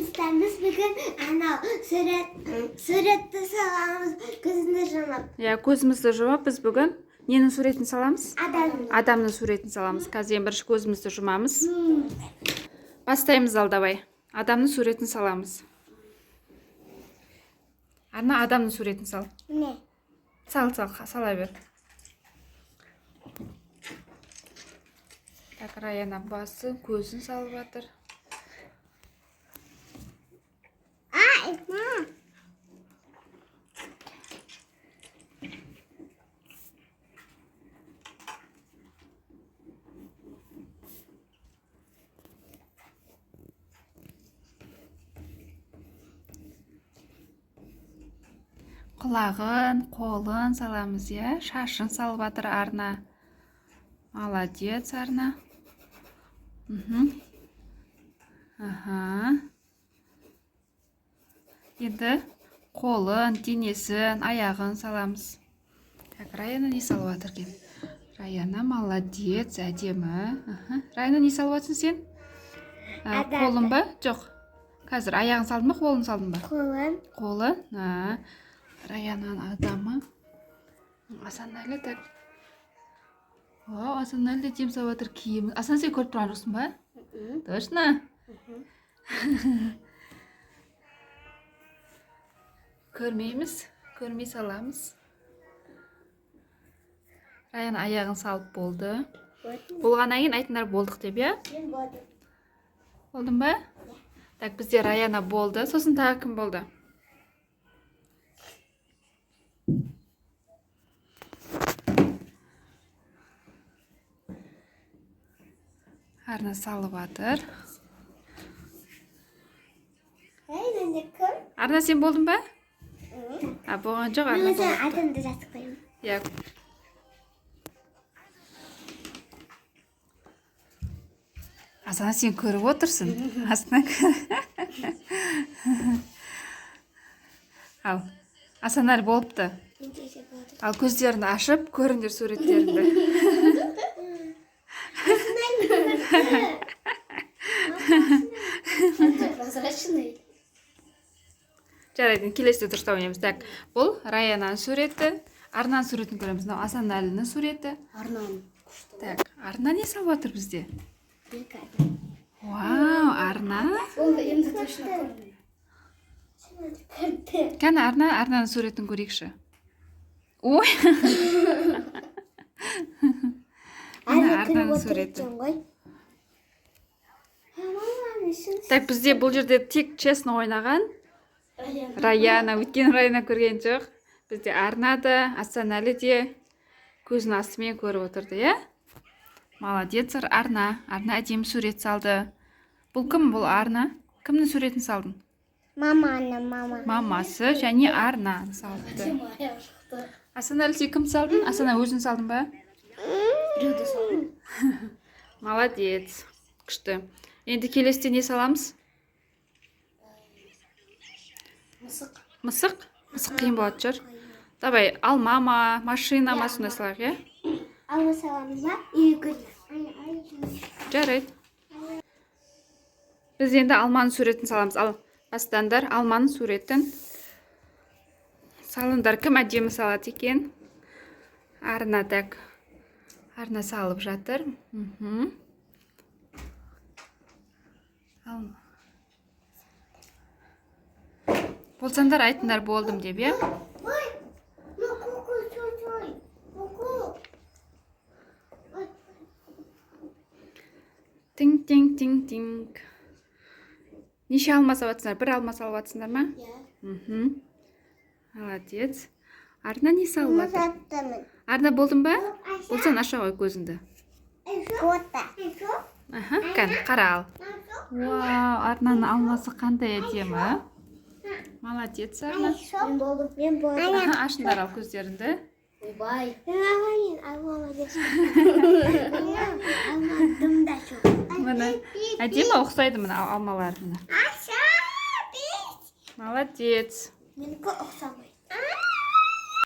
istemez bugün ana suretті саламыз көзіңді жұмып. Ya көзімізді жұмып біз бүгін ненің суретін саламыз? Адамның суретін саламыз. Қазір ең бірінші көзімізді жұмамыз. Бастаймыз ал давай. Адамның суретін саламыз. Арна адамның суретін сал. Не? Сала бер. Так, Раяна басы көзін салып жатыр. Ай, ма. Құлағын, қолын саламыз, я? Шашын салып жатыр Арна. Молодец, Арна. Ага. Енді қолын, денесін, аяғын саламыз. Так, Раяна не салып жатыр екен? Раяна молодец, әдемі. Раяна не салып жатсың сен? Қолын ба? Жоқ. Қазір аяғын салдың ба, қолын салдың ба? Қолын. Қолын. Раянан адамы. Асанәлі так. Вау, Асанәлі дем салып жатыр киімі. Асан сен көріп тұрған жоқсың ба? Точно? Көрмейміз, көрмей саламыз. Раян аяғын салып болды. Болғаннан кейін айтыңдар болдық деп, я? Мен болдым. Болдың ба? Так, бізде Раяна болды. Сосын тағы кім болды? Арна салып жатыр. Арна сен болдың ба? Болған жоқ, Арна болды. Адамды жазып қойым. Я. Асана сен көріп отырсың. Астына. Ал. Асанәлі болыпты. Ал көздерін ашып, көріңдер суреттеріңді. Прозрачный. Жарайды, келесіде дұрыстап ойнаймыз. Так, бұл Раянаның суреті, Арнаның суретін көреміз. Мынау Асанәлінің суреті. Арнаның. Так, Арна не салып жатыр бізде? Вау, Арна. Ол енді точно көрдім. Кәні Арнаның суретін көрейікші. Ой. Арнаның суреті. Так, бізде бұл жерде тек честно ойнаған Раяна, өткен Раяна көрген жоқ. Бізде Арна да, Асанәлі де көзін астымен көріп отырды, я? Молодец, Арна. Арна әдемі сурет салды. Бұл кім бұл Арна? Кімнің суретін салдың? Маманы. Мамасы және Арна салды. Асанәлі сен кім салдың? Асана өзің салдың ба? Біреуді салдым. Молодец. Күшті. Енді келесіде не саламыз? Мысық. Мысық? Мысық қиын болады жүр. Давай, алма ма, машина ма сондай салайық, я? Алма саламыз ба? Үйгіл. Жарайды. Біз енді алманың суретін саламыз. Ал бастандар алманың суретін салындар. Кім әдемі салады екен? Арна так. Арна салып жатыр. Болсандар айтыңдар болдым деп, я? Тинг. Неше алма салып жатсыңдар? Бір алма салып жатсыңдар ма? Молодец. Арна не салып жатыр? Арна болдың ба? Болсан аша ғой көзіңді. Кән, қара ал. Вау, Арнаның алмасы қандай әдемі. Молодец, Арна. Мен болдым. Ашыңдар ал көздеріңді. Бай. Алмадым да жоқ. Міне, әдемі ұқсайды мына алмалар. Молодец. Менікі ұқсамайды.